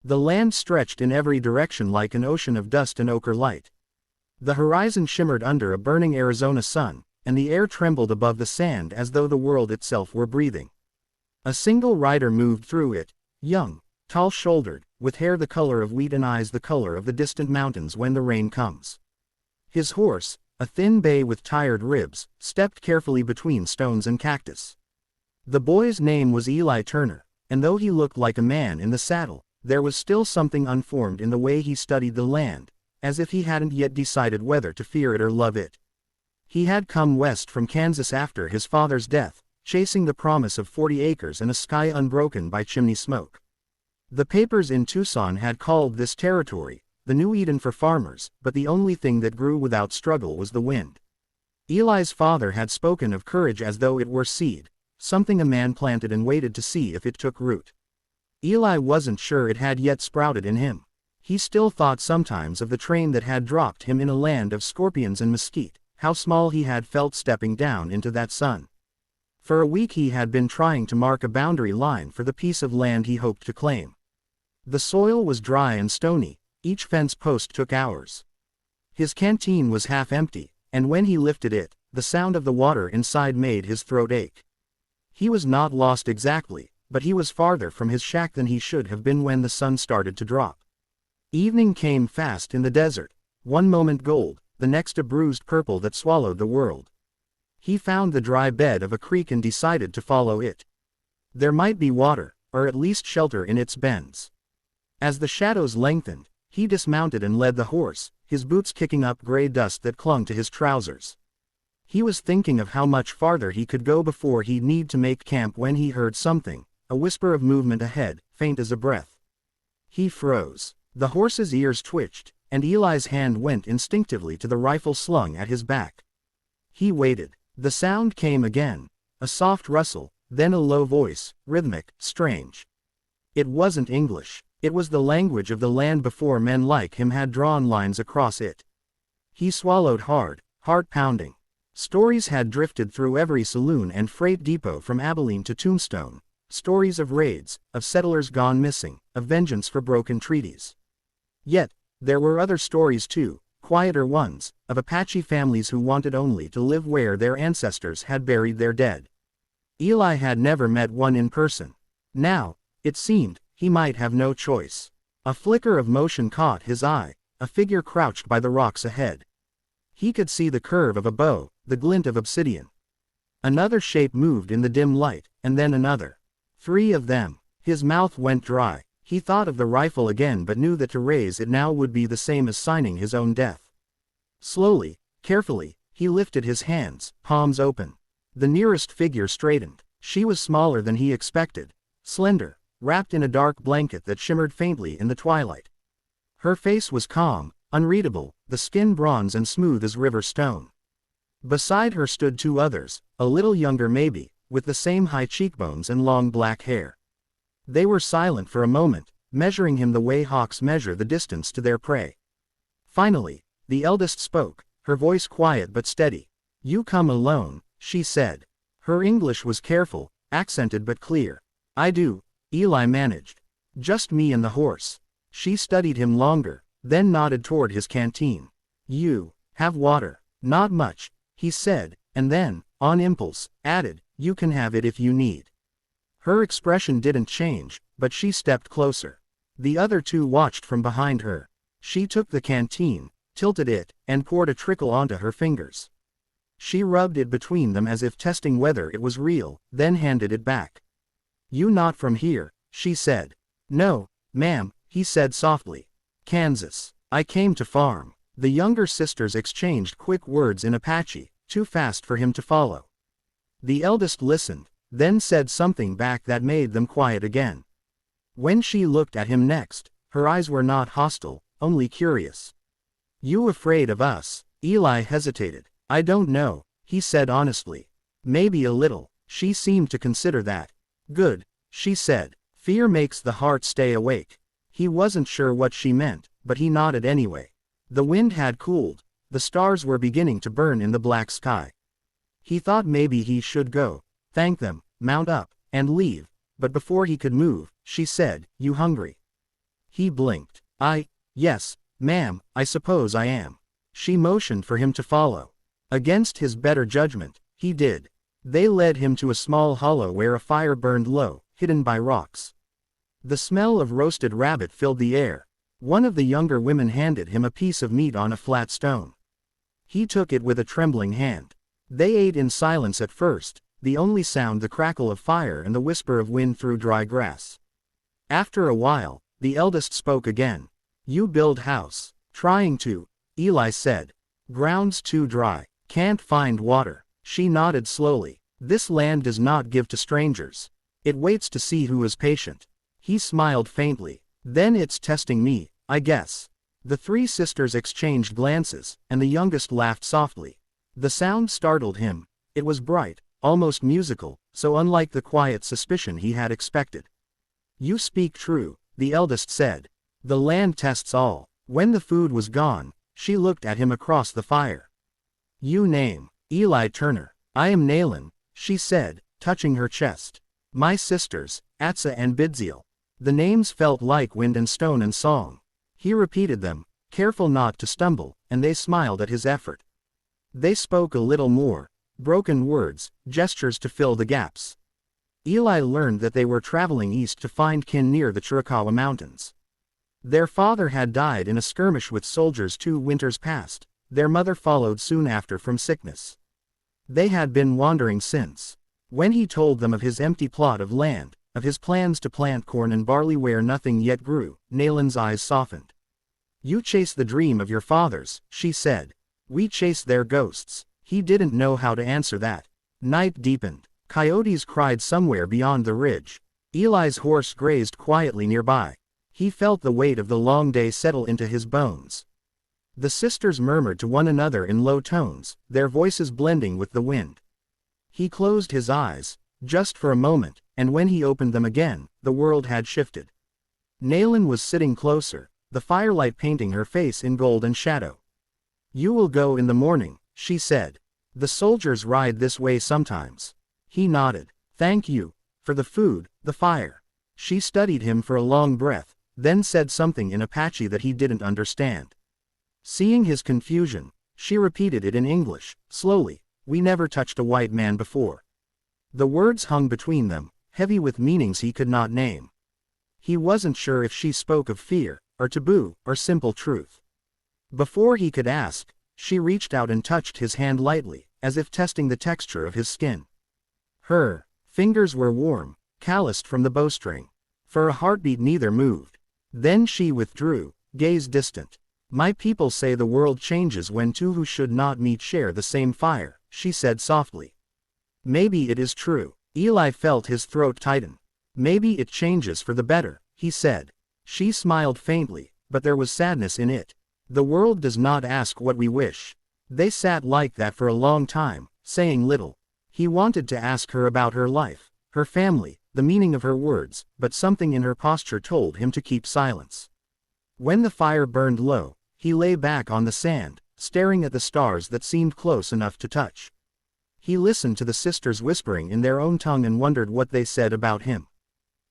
The land stretched in every direction like an ocean of dust and ochre light. The horizon shimmered under a burning Arizona sun, and the air trembled above the sand as though the world itself were breathing. A single rider moved through it, young, tall-shouldered, with hair the color of wheat and eyes the color of the distant mountains when the rain comes. His horse, a thin bay with tired ribs, stepped carefully between stones and cactus. The boy's name was Eli Turner, and though he looked like a man in the saddle, there was still something unformed in the way he studied the land, as if he hadn't yet decided whether to fear it or love it. He had come west from Kansas after his father's death, chasing the promise of 40 acres and a sky unbroken by chimney smoke. The papers in Tucson had called this territory the New Eden for farmers, but the only thing that grew without struggle was the wind. Eli's father had spoken of courage as though it were seed, something a man planted and waited to see if it took root. Eli wasn't sure it had yet sprouted in him. He still thought sometimes of the train that had dropped him in a land of scorpions and mesquite, how small he had felt stepping down into that sun. For a week he had been trying to mark a boundary line for the piece of land he hoped to claim. The soil was dry and stony, each fence post took hours. His canteen was half empty, and when he lifted it, the sound of the water inside made his throat ache. He was not lost exactly, but he was farther from his shack than he should have been when the sun started to drop. Evening came fast in the desert, one moment gold, the next a bruised purple that swallowed the world. He found the dry bed of a creek and decided to follow it. There might be water, or at least shelter in its bends. As the shadows lengthened, he dismounted and led the horse, his boots kicking up gray dust that clung to his trousers. He was thinking of how much farther he could go before he'd need to make camp when he heard something, a whisper of movement ahead, faint as a breath. He froze. The horse's ears twitched, and Eli's hand went instinctively to the rifle slung at his back. He waited. The sound came again, a soft rustle, then a low voice, rhythmic, strange. It wasn't English. It was the language of the land before men like him had drawn lines across it. He swallowed hard, heart pounding. Stories had drifted through every saloon and freight depot from Abilene to Tombstone. Stories of raids, of settlers gone missing, of vengeance for broken treaties. Yet, there were other stories too, quieter ones, of Apache families who wanted only to live where their ancestors had buried their dead. Eli had never met one in person. Now, it seemed, he might have no choice. A flicker of motion caught his eye, a figure crouched by the rocks ahead. He could see the curve of a bow, the glint of obsidian. Another shape moved in the dim light, and then another. 3 of them. His mouth went dry. He thought of the rifle again but knew that to raise it now would be the same as signing his own death. Slowly, carefully, he lifted his hands, palms open. The nearest figure straightened. She was smaller than he expected, slender, wrapped in a dark blanket that shimmered faintly in the twilight. Her face was calm, unreadable, the skin bronze and smooth as river stone. Beside her stood 2 others, a little younger maybe, with the same high cheekbones and long black hair. They were silent for a moment, measuring him the way hawks measure the distance to their prey. Finally, the eldest spoke, her voice quiet but steady. "You come alone," she said. Her English was careful, accented but clear. "I do," Eli managed. "Just me and the horse." She studied him longer, then nodded toward his canteen. "You have water." "Not much," he said, and then, on impulse, added, "You can have it if you need." Her expression didn't change, but she stepped closer. The other 2 watched from behind her. She took the canteen, tilted it, and poured a trickle onto her fingers. She rubbed it between them as if testing whether it was real, then handed it back. "You not from here," she said. "No, ma'am," he said softly. "Kansas. I came to farm." The younger sisters exchanged quick words in Apache, too fast for him to follow. The eldest listened, then said something back that made them quiet again. When she looked at him next, her eyes were not hostile, only curious. "You afraid of us?" Eli hesitated. "I don't know," he said honestly. "Maybe a little." She seemed to consider that. "Good," she said. "Fear makes the heart stay awake." He wasn't sure what she meant, but he nodded anyway. The wind had cooled. The stars were beginning to burn in the black sky. He thought maybe he should go, thank them, mount up, and leave, but before he could move, she said, "You hungry?" He blinked. Yes, ma'am, I suppose I am. She motioned for him to follow. Against his better judgment, he did. They led him to a small hollow where a fire burned low, hidden by rocks. The smell of roasted rabbit filled the air. One of the younger women handed him a piece of meat on a flat stone. He took it with a trembling hand. They ate in silence at first, the only sound the crackle of fire and the whisper of wind through dry grass. After a while, the eldest spoke again. You build house. Trying to, Eli said. Ground's too dry. Can't find water. She nodded slowly. This land does not give to strangers. It waits to see who is patient. He smiled faintly. Then it's testing me, I guess. The three sisters exchanged glances, and the youngest laughed softly. The sound startled him. It was bright, almost musical, so unlike the quiet suspicion he had expected. You speak true, the eldest said. The land tests all. When the food was gone, she looked at him across the fire. You name, Eli Turner. I am Nayland, she said, touching her chest. My sisters, Atsa and Bidziel. The names felt like wind and stone and song. He repeated them, careful not to stumble, and they smiled at his effort. They spoke a little more, broken words, gestures to fill the gaps. Eli learned that they were traveling east to find kin near the Chiricahua Mountains. Their father had died in a skirmish with soldiers 2 winters past, their mother followed soon after from sickness. They had been wandering since. When he told them of his empty plot of land, of his plans to plant corn and barley where nothing yet grew, Nayland's eyes softened. You chase the dream of your fathers, she said. We chase their ghosts. He didn't know how to answer that. Night deepened. Coyotes cried somewhere beyond the ridge. Eli's horse grazed quietly nearby. He felt the weight of the long day settle into his bones. The sisters murmured to one another in low tones, their voices blending with the wind. He closed his eyes, just for a moment, and when he opened them again, the world had shifted. Nayland was sitting closer, the firelight painting her face in gold and shadow. You will go in the morning, she said. The soldiers ride this way sometimes. He nodded. Thank you. For the food, the fire. She studied him for a long breath, then said something in Apache that he didn't understand. Seeing his confusion, she repeated it in English, slowly. We never touched a white man before. The words hung between them, heavy with meanings he could not name. He wasn't sure if she spoke of fear, or taboo, or simple truth. Before he could ask, she reached out and touched his hand lightly, as if testing the texture of his skin. Her fingers were warm, calloused from the bowstring. For a heartbeat neither moved. Then she withdrew, gaze distant. My people say the world changes when two who should not meet share the same fire, she said softly. Maybe it is true. Eli felt his throat tighten. Maybe it changes for the better, he said. She smiled faintly, but there was sadness in it. The world does not ask what we wish. They sat like that for a long time, saying little. He wanted to ask her about her life, her family, the meaning of her words, but something in her posture told him to keep silence. When the fire burned low, he lay back on the sand, staring at the stars that seemed close enough to touch. He listened to the sisters whispering in their own tongue and wondered what they said about him.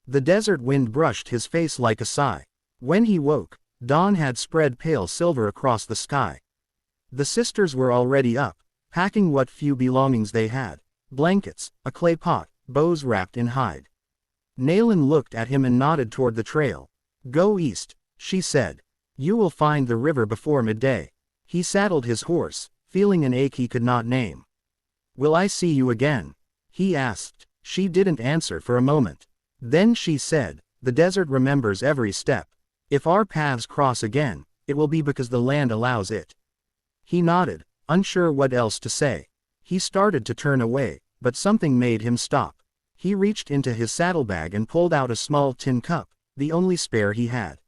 The desert wind brushed his face like a sigh. When he woke, dawn had spread pale silver across the sky. The sisters were already up, packing what few belongings they had. Blankets, a clay pot, bows wrapped in hide. Nayland looked at him and nodded toward the trail. Go east, she said. You will find the river before midday. He saddled his horse, feeling an ache he could not name. Will I see you again? He asked. She didn't answer for a moment. Then she said, the desert remembers every step. If our paths cross again, it will be because the land allows it. He nodded, unsure what else to say. He started to turn away, but something made him stop. He reached into his saddlebag and pulled out a small tin cup, the only spare he had.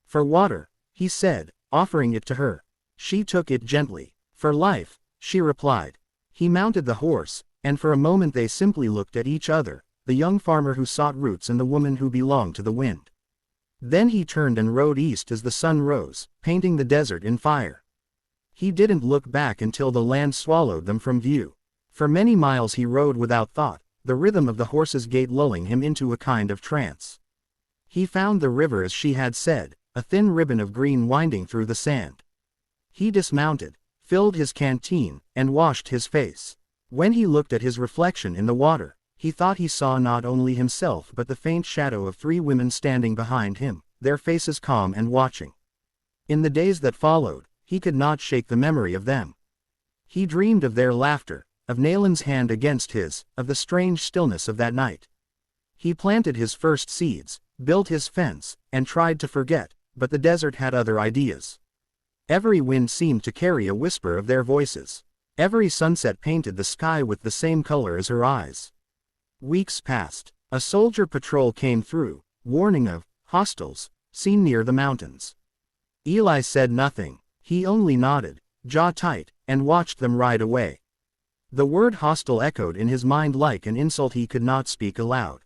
For water, he said, offering it to her. She took it gently. For life, she replied. He mounted the horse, and for a moment they simply looked at each other, the young farmer who sought roots and the woman who belonged to the wind. Then he turned and rode east as the sun rose, painting the desert in fire. He didn't look back until the land swallowed them from view. For many miles he rode without thought, the rhythm of the horse's gait lulling him into a kind of trance. He found the river as she had said, a thin ribbon of green winding through the sand. He dismounted, filled his canteen, and washed his face. When he looked at his reflection in the water, he thought he saw not only himself but the faint shadow of 3 women standing behind him, their faces calm and watching. In the days that followed, he could not shake the memory of them. He dreamed of their laughter, of Nalen's hand against his, of the strange stillness of that night. He planted his first seeds, built his fence, and tried to forget, but the desert had other ideas. Every wind seemed to carry a whisper of their voices. Every sunset painted the sky with the same color as her eyes. Weeks passed. A soldier patrol came through, warning of hostiles seen near the mountains. Eli said nothing. He only nodded, jaw tight, and watched them ride away. The word hostile echoed in his mind like an insult he could not speak aloud.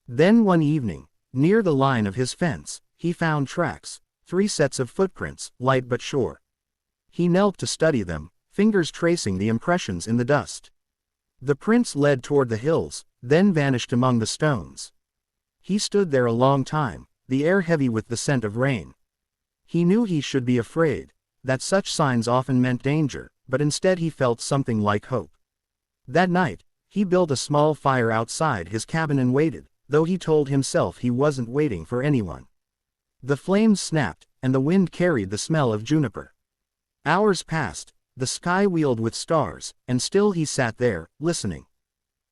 Then one evening, near the line of his fence, he found tracks, 3 sets of footprints, light but sure. He knelt to study them, fingers tracing the impressions in the dust. The prints led toward the hills, then vanished among the stones. He stood there a long time, the air heavy with the scent of rain. He knew he should be afraid, that such signs often meant danger, but instead he felt something like hope. That night, he built a small fire outside his cabin and waited, though he told himself he wasn't waiting for anyone. The flames snapped, and the wind carried the smell of juniper. Hours passed, the sky wheeled with stars, and still he sat there, listening.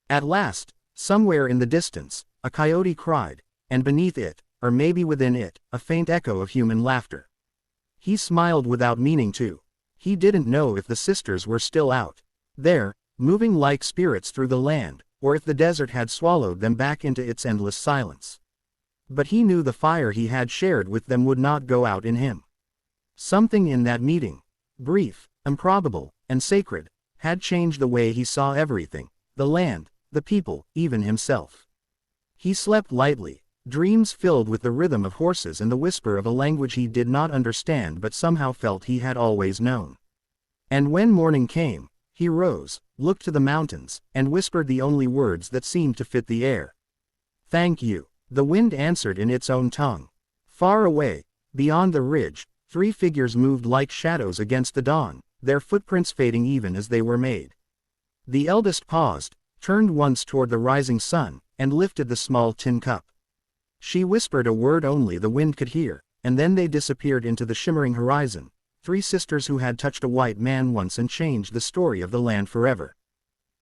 At last, somewhere in the distance, a coyote cried, and beneath it, or maybe within it, a faint echo of human laughter. He smiled without meaning to. He didn't know if the sisters were still out there, moving like spirits through the land, or if the desert had swallowed them back into its endless silence. But he knew the fire he had shared with them would not go out in him. Something in that meeting, brief, improbable, and sacred, had changed the way he saw everything, the land, the people, even himself. He slept lightly, dreams filled with the rhythm of horses and the whisper of a language he did not understand but somehow felt he had always known. And when morning came, he rose, looked to the mountains, and whispered the only words that seemed to fit the air. "Thank you." The wind answered in its own tongue. Far away, beyond the ridge, 3 figures moved like shadows against the dawn, their footprints fading even as they were made. The eldest paused, turned once toward the rising sun, and lifted the small tin cup. She whispered a word only the wind could hear, and then they disappeared into the shimmering horizon, 3 sisters who had touched a white man once and changed the story of the land forever.